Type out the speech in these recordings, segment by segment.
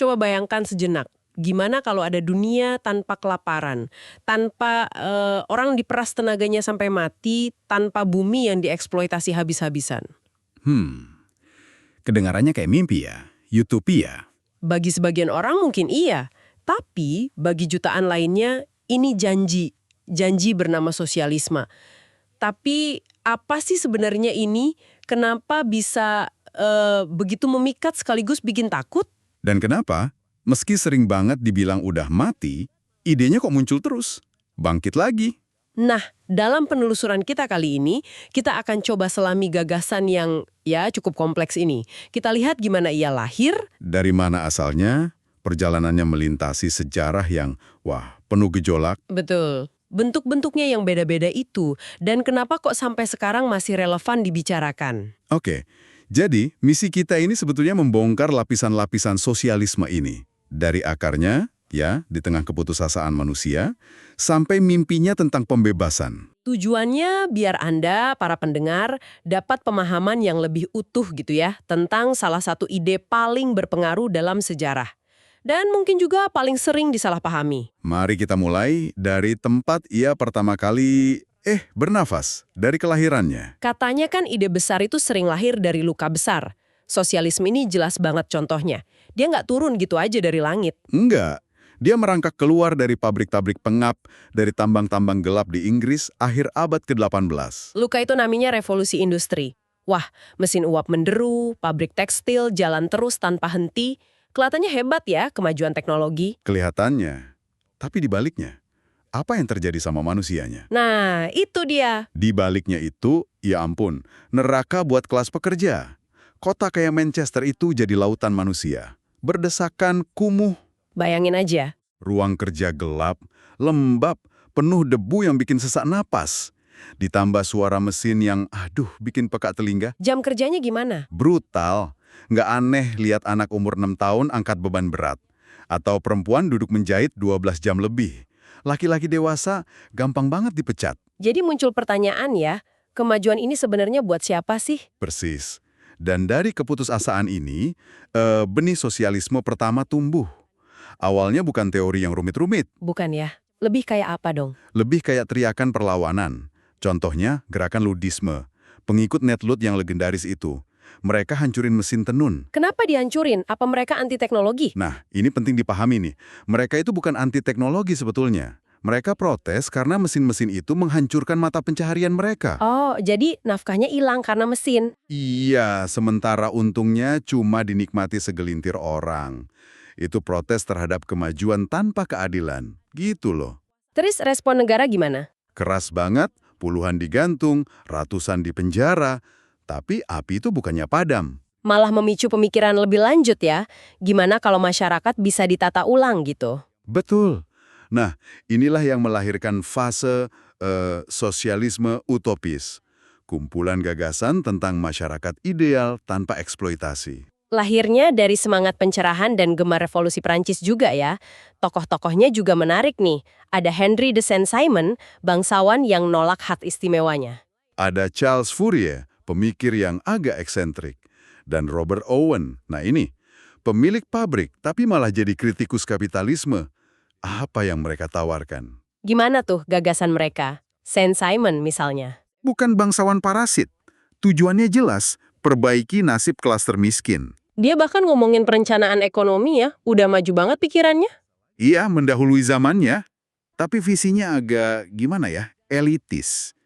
Coba bayangkan sejenak. Gimana kalau ada dunia tanpa kelaparan, tanpa orang diperas tenaganya sampai mati, tanpa bumi yang dieksploitasi habis-habisan? Kedengarannya kayak mimpi ya, utopia. Bagi sebagian orang mungkin iya, tapi bagi jutaan lainnya ini janji. Janji bernama sosialisme. Tapi apa sih sebenarnya ini? Kenapa bisa begitu memikat sekaligus bikin takut? Dan kenapa? Meski sering banget dibilang udah mati, idenya kok muncul terus. Bangkit lagi. Nah, dalam penelusuran kita kali ini, kita akan coba selami gagasan yang ya cukup kompleks ini. Kita lihat gimana ia lahir. Dari mana asalnya, perjalanannya melintasi sejarah yang, penuh gejolak. Betul. Bentuk-bentuknya yang beda-beda itu, dan kenapa kok sampai sekarang masih relevan dibicarakan. Oke, jadi misi kita ini sebetulnya membongkar lapisan-lapisan sosialisme ini. Dari akarnya, ya, di tengah keputusasaan manusia, sampai mimpinya tentang pembebasan. Tujuannya biar Anda, para pendengar, dapat pemahaman yang lebih utuh gitu ya, tentang salah satu ide paling berpengaruh dalam sejarah. Dan mungkin juga paling sering disalahpahami. Mari kita mulai dari tempat ia pertama kali bernafas, dari kelahirannya. Katanya kan ide besar itu sering lahir dari luka besar. Sosialisme ini jelas banget contohnya. Dia nggak turun gitu aja dari langit. Enggak. Dia merangkak keluar dari pabrik-pabrik pengap, dari tambang-tambang gelap di Inggris akhir abad ke-18. Luka itu namanya revolusi industri. Wah, mesin uap menderu, pabrik tekstil jalan terus tanpa henti. Kelihatannya hebat ya kemajuan teknologi. Kelihatannya. Tapi di baliknya, apa yang terjadi sama manusianya? Nah, itu dia. Di baliknya itu, ya ampun, neraka buat kelas pekerja. Kota kayak Manchester itu jadi lautan manusia. Berdesakan, kumuh. Bayangin aja. Ruang kerja gelap, lembab, penuh debu yang bikin sesak napas. Ditambah suara mesin yang, bikin peka telinga. Jam kerjanya gimana? Brutal. Nggak aneh lihat anak umur 6 tahun angkat beban berat. Atau perempuan duduk menjahit 12 jam lebih. Laki-laki dewasa gampang banget dipecat. Jadi muncul pertanyaan ya, kemajuan ini sebenarnya buat siapa sih? Persis. Dan dari keputusasaan ini, benih sosialisme pertama tumbuh. Awalnya bukan teori yang rumit-rumit. Bukan ya? Lebih kayak apa dong? Lebih kayak teriakan perlawanan. Contohnya, gerakan ludisme. Pengikut Netlud yang legendaris itu. Mereka hancurin mesin tenun. Kenapa dihancurin? Apa mereka anti teknologi? Nah, ini penting dipahami nih. Mereka itu bukan anti teknologi sebetulnya. Mereka protes karena mesin-mesin itu menghancurkan mata pencaharian mereka. Oh, jadi nafkahnya hilang karena mesin. Iya, sementara untungnya cuma dinikmati segelintir orang. Itu protes terhadap kemajuan tanpa keadilan. Gitu loh. Terus respon negara gimana? Keras banget, puluhan digantung, ratusan dipenjara. Tapi api itu bukannya padam. Malah memicu pemikiran lebih lanjut ya. Gimana kalau masyarakat bisa ditata ulang gitu? Betul. Nah, inilah yang melahirkan fase sosialisme utopis. Kumpulan gagasan tentang masyarakat ideal tanpa eksploitasi. Lahirnya dari semangat pencerahan dan gemar revolusi Prancis juga ya. Tokoh-tokohnya juga menarik nih. Ada Henry de Saint-Simon, bangsawan yang nolak hak istimewanya. Ada Charles Fourier, pemikir yang agak eksentrik. Dan Robert Owen, nah ini, pemilik pabrik tapi malah jadi kritikus kapitalisme. Apa yang mereka tawarkan? Gimana tuh gagasan mereka? Saint-Simon misalnya. Bukan bangsawan parasit. Tujuannya jelas, perbaiki nasib kelas termiskin. Dia bahkan ngomongin perencanaan ekonomi ya, udah maju banget pikirannya. Iya, mendahului zamannya. Tapi visinya agak, gimana ya, elitis.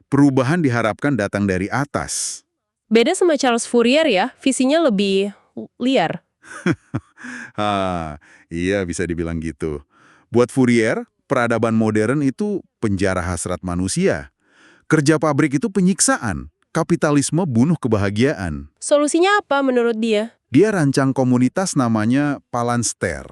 Perubahan diharapkan datang dari atas. Beda sama Charles Fourier ya, visinya lebih liar. Iya bisa dibilang gitu. Buat Fourier, peradaban modern itu penjara hasrat manusia. Kerja pabrik itu penyiksaan. Kapitalisme bunuh kebahagiaan. Solusinya apa menurut dia? Dia rancang komunitas namanya Palanster.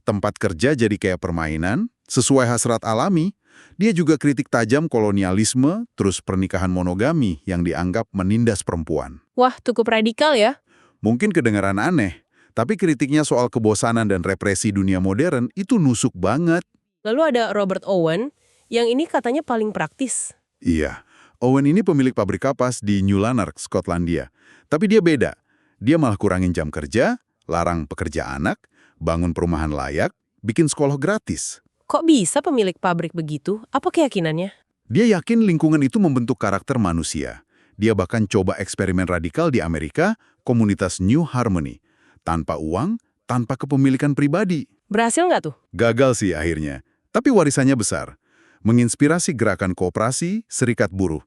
Tempat kerja jadi kayak permainan, sesuai hasrat alami. Dia juga kritik tajam kolonialisme, terus pernikahan monogami yang dianggap menindas perempuan. Wah, cukup radikal ya. Mungkin kedengaran aneh, tapi kritiknya soal kebosanan dan represi dunia modern itu nusuk banget. Lalu ada Robert Owen, yang ini katanya paling praktis. Iya, Owen ini pemilik pabrik kapas di New Lanark, Skotlandia. Tapi dia beda. Dia malah kurangin jam kerja, larang pekerja anak, bangun perumahan layak, bikin sekolah gratis. Kok bisa pemilik pabrik begitu? Apa keyakinannya? Dia yakin lingkungan itu membentuk karakter manusia. Dia bahkan coba eksperimen radikal di Amerika, komunitas New Harmony. Tanpa uang, tanpa kepemilikan pribadi. Berhasil nggak tuh? Gagal sih akhirnya, tapi warisannya besar. Menginspirasi gerakan koperasi, serikat buruh.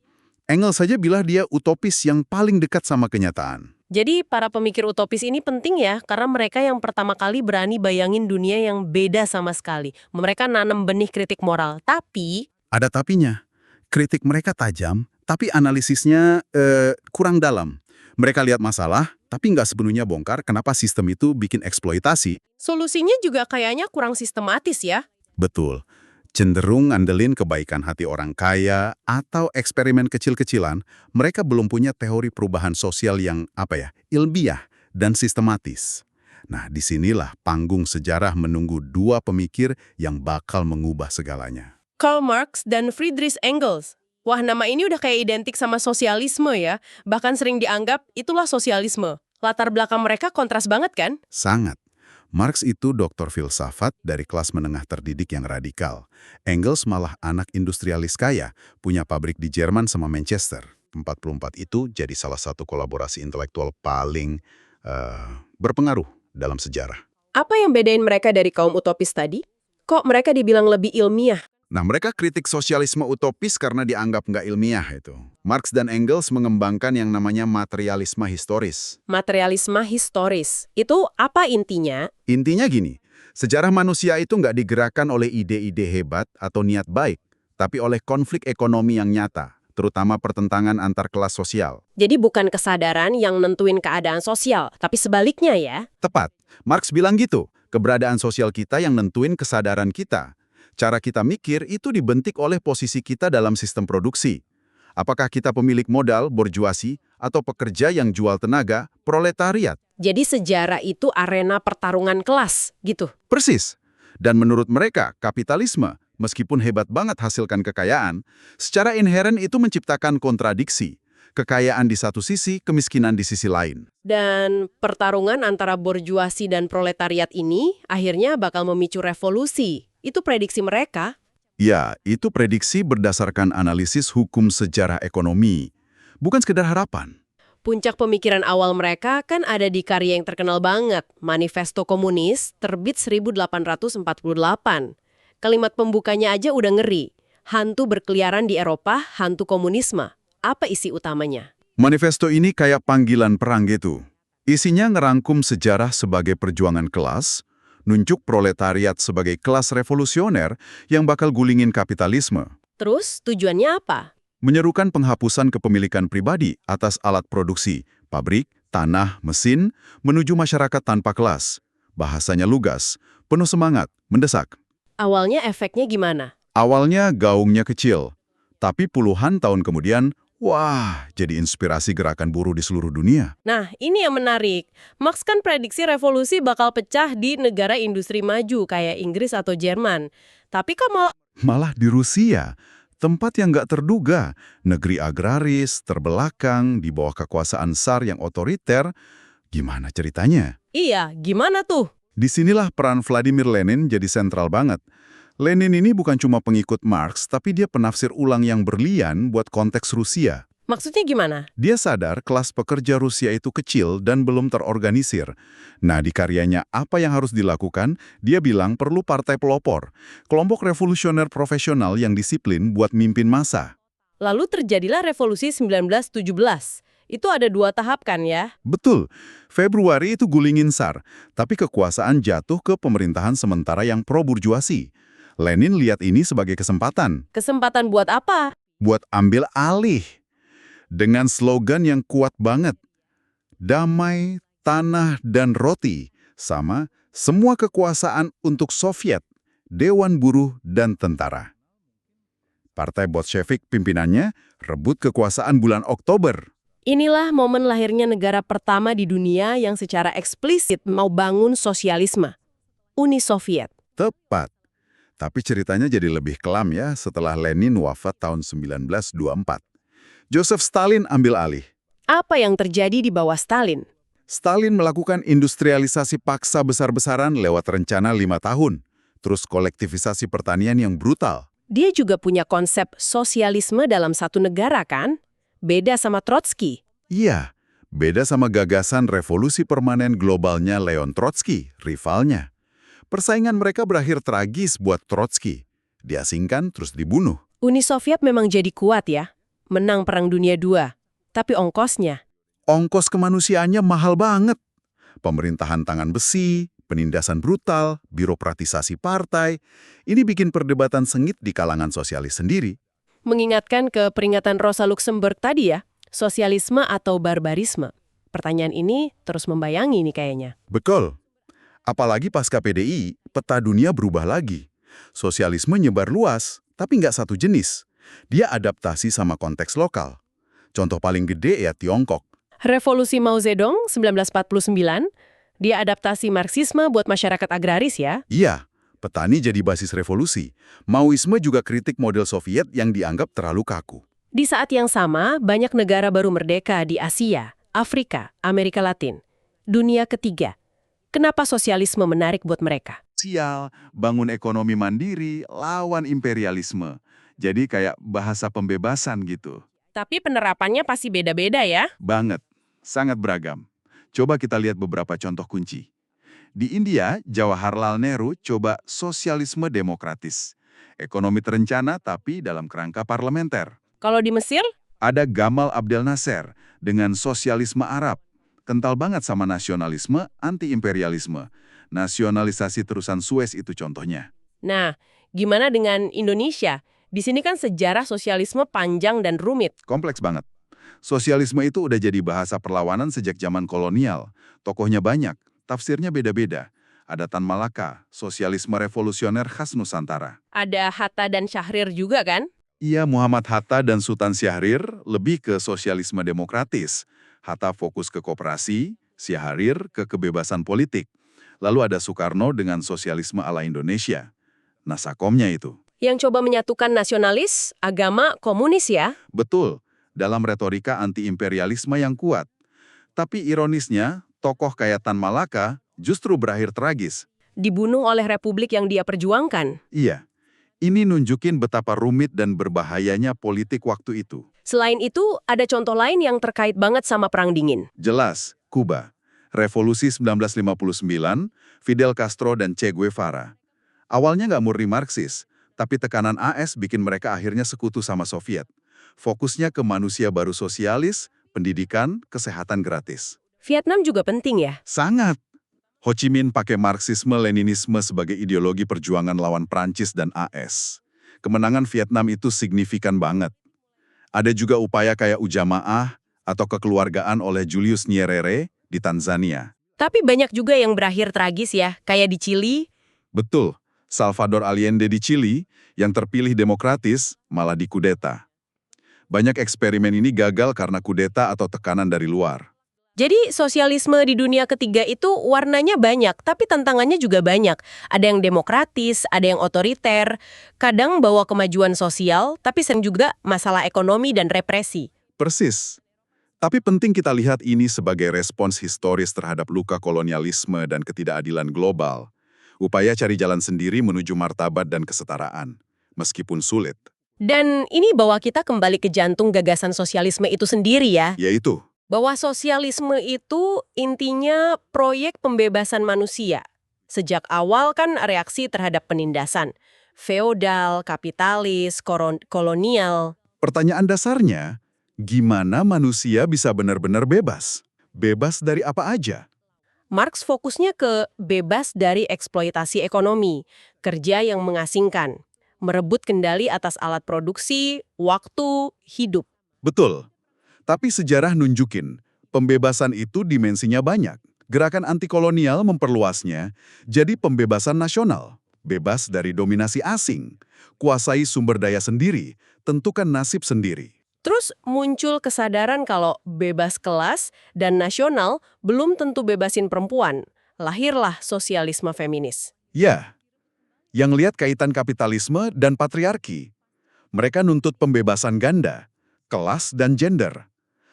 Engels saja bilang dia utopis yang paling dekat sama kenyataan. Jadi para pemikir utopis ini penting ya, karena mereka yang pertama kali berani bayangin dunia yang beda sama sekali. Mereka nanam benih kritik moral, tapi Ada tapinya. Kritik mereka tajam, tapi analisisnya kurang dalam. Mereka lihat masalah, tapi nggak sepenuhnya bongkar kenapa sistem itu bikin eksploitasi. solusinya juga kayaknya kurang sistematis ya. Betul. Cenderung ngandelin kebaikan hati orang kaya atau eksperimen kecil-kecilan, mereka belum punya teori perubahan sosial yang, ilmiah dan sistematis. Nah, disinilah panggung sejarah menunggu dua pemikir yang bakal mengubah segalanya. Karl Marx dan Friedrich Engels. Wah, nama ini udah kayak identik sama sosialisme ya. Bahkan sering dianggap itulah sosialisme. Latar belakang mereka kontras banget kan? Sangat. Marx itu doktor filsafat dari kelas menengah terdidik yang radikal. Engels malah anak industrialis kaya, punya pabrik di Jerman sama Manchester. 44 itu jadi salah satu kolaborasi intelektual paling berpengaruh dalam sejarah. Apa yang bedain mereka dari kaum utopis tadi? Kok mereka dibilang lebih ilmiah? Nah, mereka kritik sosialisme utopis karena dianggap nggak ilmiah itu. Marx dan Engels mengembangkan yang namanya materialisme historis. Materialisme historis. Itu apa intinya? Intinya gini, sejarah manusia itu nggak digerakkan oleh ide-ide hebat atau niat baik, tapi oleh konflik ekonomi yang nyata, terutama pertentangan antar kelas sosial. Jadi bukan kesadaran yang nentuin keadaan sosial, tapi sebaliknya ya. Tepat, Marx bilang gitu, keberadaan sosial kita yang nentuin kesadaran kita. Cara kita mikir itu dibentik oleh posisi kita dalam sistem produksi. Apakah kita pemilik modal, borjuasi, atau pekerja yang jual tenaga, proletariat? Jadi sejarah itu arena pertarungan kelas, gitu. Persis. Dan menurut mereka, kapitalisme, meskipun hebat banget hasilkan kekayaan, secara inheren itu menciptakan kontradiksi. Kekayaan di satu sisi, kemiskinan di sisi lain. Dan pertarungan antara borjuasi dan proletariat ini akhirnya bakal memicu revolusi. Itu prediksi mereka. Ya, itu prediksi berdasarkan analisis hukum sejarah ekonomi. Bukan sekedar harapan. Puncak pemikiran awal mereka kan ada di karya yang terkenal banget, Manifesto Komunis, terbit 1848. Kalimat pembukanya aja udah ngeri. Hantu berkeliaran di Eropa, hantu komunisme. Apa isi utamanya? Manifesto ini kayak panggilan perang gitu. Isinya ngerangkum sejarah sebagai perjuangan kelas, nunjuk proletariat sebagai kelas revolusioner yang bakal gulingin kapitalisme. Terus tujuannya apa? Menyerukan penghapusan kepemilikan pribadi atas alat produksi, pabrik, tanah, mesin, menuju masyarakat tanpa kelas. Bahasanya lugas, penuh semangat, mendesak. Awalnya efeknya gimana? Awalnya gaungnya kecil, tapi puluhan tahun kemudian, wah, jadi inspirasi gerakan buruh di seluruh dunia. Nah, ini yang menarik. Marx kan prediksi revolusi bakal pecah di negara industri maju kayak Inggris atau Jerman. Tapi kan Malah di Rusia, tempat yang nggak terduga, negeri agraris, terbelakang, di bawah kekuasaan Tsar yang otoriter. Gimana ceritanya? iya, gimana tuh? Disinilah peran Vladimir Lenin jadi sentral banget. Lenin ini bukan cuma pengikut Marx, tapi dia penafsir ulang yang berlian buat konteks Rusia. Maksudnya gimana? Dia sadar kelas pekerja Rusia itu kecil dan belum terorganisir. Nah, di karyanya Apa yang harus dilakukan, dia bilang perlu partai pelopor, kelompok revolusioner profesional yang disiplin buat mimpin massa. Lalu terjadilah revolusi 1917. Itu ada 2 tahap kan ya? Betul, Februari itu gulingin Tsar, tapi kekuasaan jatuh ke pemerintahan sementara yang pro-burjuasi. Lenin lihat ini sebagai kesempatan. Kesempatan buat apa? Buat ambil alih. Dengan slogan yang kuat banget. Damai, tanah, dan roti. Sama, semua kekuasaan untuk Soviet, Dewan Buruh, dan tentara. Partai Bolshevik pimpinannya rebut kekuasaan bulan Oktober. Inilah momen lahirnya negara pertama di dunia yang secara eksplisit mau bangun sosialisme. Uni Soviet. Tepat. Tapi ceritanya jadi lebih kelam ya setelah Lenin wafat tahun 1924. Joseph Stalin ambil alih. Apa yang terjadi di bawah Stalin? Stalin melakukan industrialisasi paksa besar-besaran lewat rencana 5 tahun, terus kolektivisasi pertanian yang brutal. Dia juga punya konsep sosialisme dalam satu negara kan? Beda sama Trotsky. Iya, beda sama gagasan revolusi permanen globalnya Leon Trotsky, rivalnya. Persaingan mereka berakhir tragis buat Trotsky. Diasingkan terus dibunuh. Uni Soviet memang jadi kuat ya, menang Perang Dunia II. Tapi ongkosnya? Ongkos kemanusiaannya mahal banget. Pemerintahan tangan besi, penindasan brutal, birokratisasi partai. Ini bikin perdebatan sengit di kalangan sosialis sendiri. Mengingatkan ke peringatan Rosa Luxemburg tadi ya, sosialisme atau barbarisme. Pertanyaan ini terus membayangi nih kayaknya. Betul. Apalagi pasca PDI, peta dunia berubah lagi. Sosialisme nyebar luas, tapi nggak satu jenis. Dia adaptasi sama konteks lokal. Contoh paling gede ya Tiongkok. Revolusi Mao Zedong 1949, dia adaptasi Marxisme buat masyarakat agraris ya. Iya, petani jadi basis revolusi. Maoisme juga kritik model Soviet yang dianggap terlalu kaku. Di saat yang sama, banyak negara baru merdeka di Asia, Afrika, Amerika Latin. Dunia ketiga. Kenapa sosialisme menarik buat mereka? Sosial, bangun ekonomi mandiri, lawan imperialisme. Jadi kayak bahasa pembebasan gitu. Tapi penerapannya pasti beda-beda ya. Banget, sangat beragam. Coba kita lihat beberapa contoh kunci. Di India, Jawaharlal Nehru coba sosialisme demokratis. Ekonomi terencana tapi dalam kerangka parlementer. Kalau di Mesir, Ada Gamal Abdel Nasser dengan sosialisme Arab. Kental banget sama nasionalisme, anti-imperialisme. Nasionalisasi terusan Suez itu contohnya. nah, gimana dengan Indonesia? Di sini kan sejarah sosialisme panjang dan rumit. Kompleks banget. Sosialisme itu udah jadi bahasa perlawanan sejak zaman kolonial. Tokohnya banyak, tafsirnya beda-beda. Ada Tan Malaka, sosialisme revolusioner khas Nusantara. Ada Hatta dan Syahrir juga kan? Iya, Muhammad Hatta dan Sultan Syahrir lebih ke sosialisme demokratis. Hatta fokus ke koperasi, Syahrir ke kebebasan politik. Lalu ada Soekarno dengan sosialisme ala Indonesia. Nasakomnya itu. Yang coba menyatukan nasionalis, agama, komunis ya. Betul, dalam retorika anti-imperialisme yang kuat. Tapi ironisnya, tokoh kayak Tan Malaka justru berakhir tragis. Dibunuh oleh republik yang dia perjuangkan. Iya, ini nunjukin betapa rumit dan berbahayanya politik waktu itu. Selain itu, ada contoh lain yang terkait banget sama Perang Dingin. Jelas, Kuba. Revolusi 1959, Fidel Castro dan Che Guevara. Awalnya nggak murni Marxis, tapi tekanan AS bikin mereka akhirnya sekutu sama Soviet. Fokusnya ke manusia baru sosialis, pendidikan, kesehatan gratis. Vietnam juga penting ya. Sangat. Ho Chi Minh pakai Marxisme-Leninisme sebagai ideologi perjuangan lawan Prancis dan AS. Kemenangan Vietnam itu signifikan banget. Ada juga upaya kayak Ujamaah atau kekeluargaan oleh Julius Nyerere di Tanzania. Tapi banyak juga yang berakhir tragis ya, kayak di Chili. Betul, Salvador Allende di Chili yang terpilih demokratis malah dikudeta. Banyak eksperimen ini gagal karena kudeta atau tekanan dari luar. Jadi sosialisme di dunia ketiga itu warnanya banyak, tapi tantangannya juga banyak. Ada yang demokratis, ada yang otoriter, kadang bawa kemajuan sosial, tapi sering juga masalah ekonomi dan represi. Persis. Tapi penting kita lihat ini sebagai respons historis terhadap luka kolonialisme dan ketidakadilan global. Upaya cari jalan sendiri menuju martabat dan kesetaraan, meskipun sulit. Dan ini bawa kita kembali ke jantung gagasan sosialisme itu sendiri ya. Yaitu, Bahwa sosialisme itu intinya proyek pembebasan manusia. Sejak awal kan reaksi terhadap penindasan. Feodal, kapitalis, kolonial. pertanyaan dasarnya, gimana manusia bisa benar-benar bebas? Bebas dari apa aja? Marx fokusnya ke bebas dari eksploitasi ekonomi, kerja yang mengasingkan, merebut kendali atas alat produksi, waktu, hidup. Betul. Tapi sejarah nunjukin, pembebasan itu dimensinya banyak. Gerakan antikolonial memperluasnya jadi pembebasan nasional. Bebas dari dominasi asing, kuasai sumber daya sendiri, tentukan nasib sendiri. Terus muncul kesadaran kalau bebas kelas dan nasional belum tentu bebasin perempuan. Lahirlah sosialisme feminis. Ya, yang lihat kaitan kapitalisme dan patriarki. Mereka nuntut pembebasan ganda, kelas dan gender.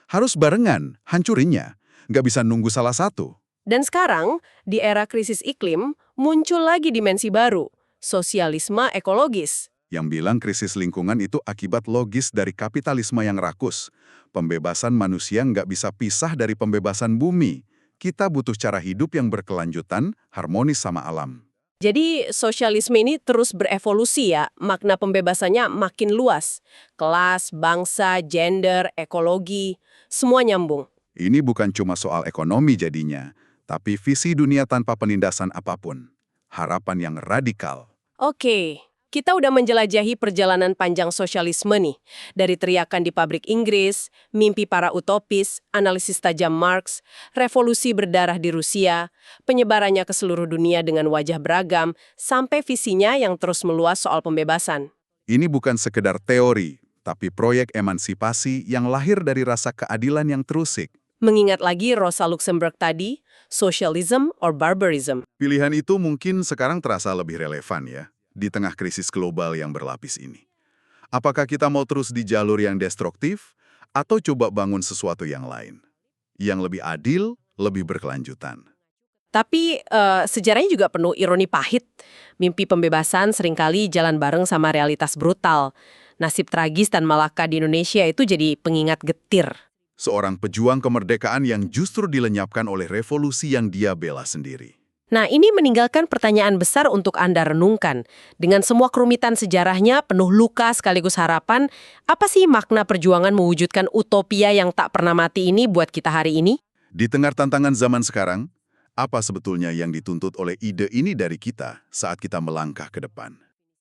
Harus barengan, hancurinnya. nggak bisa nunggu salah satu. Dan sekarang, di era krisis iklim, muncul lagi dimensi baru, sosialisme ekologis. Yang bilang krisis lingkungan itu akibat logis dari kapitalisme yang rakus. Pembebasan manusia nggak bisa pisah dari pembebasan bumi. Kita butuh cara hidup yang berkelanjutan, harmonis sama alam. Jadi sosialisme ini terus berevolusi ya, makna pembebasannya makin luas. Kelas, bangsa, gender, ekologi, semua nyambung. Ini bukan cuma soal ekonomi jadinya, tapi visi dunia tanpa penindasan apapun. Harapan yang radikal. Oke, kita udah menjelajahi perjalanan panjang sosialisme nih. Dari teriakan di pabrik Inggris, mimpi para utopis, analisis tajam Marx, revolusi berdarah di Rusia, penyebarannya ke seluruh dunia dengan wajah beragam, sampai visinya yang terus meluas soal pembebasan. Ini bukan sekedar teori, tapi proyek emansipasi yang lahir dari rasa keadilan yang terusik. Mengingat lagi Rosa Luxemburg tadi, socialism or barbarism. Pilihan itu mungkin sekarang terasa lebih relevan ya, di tengah krisis global yang berlapis ini. Apakah kita mau terus di jalur yang destruktif, atau coba bangun sesuatu yang lain? Yang lebih adil, lebih berkelanjutan. Tapi sejarahnya juga penuh ironi pahit. Mimpi pembebasan seringkali jalan bareng sama realitas brutal. Nasib tragis dan malaka di Indonesia itu jadi pengingat getir. Seorang pejuang kemerdekaan yang justru dilenyapkan oleh revolusi yang dia bela sendiri. Nah, ini meninggalkan pertanyaan besar untuk Anda renungkan. Dengan semua kerumitan sejarahnya, penuh luka sekaligus harapan, apa sih makna perjuangan mewujudkan utopia yang tak pernah mati ini buat kita hari ini? Di tengah tantangan zaman sekarang, apa sebetulnya yang dituntut oleh ide ini dari kita saat kita melangkah ke depan?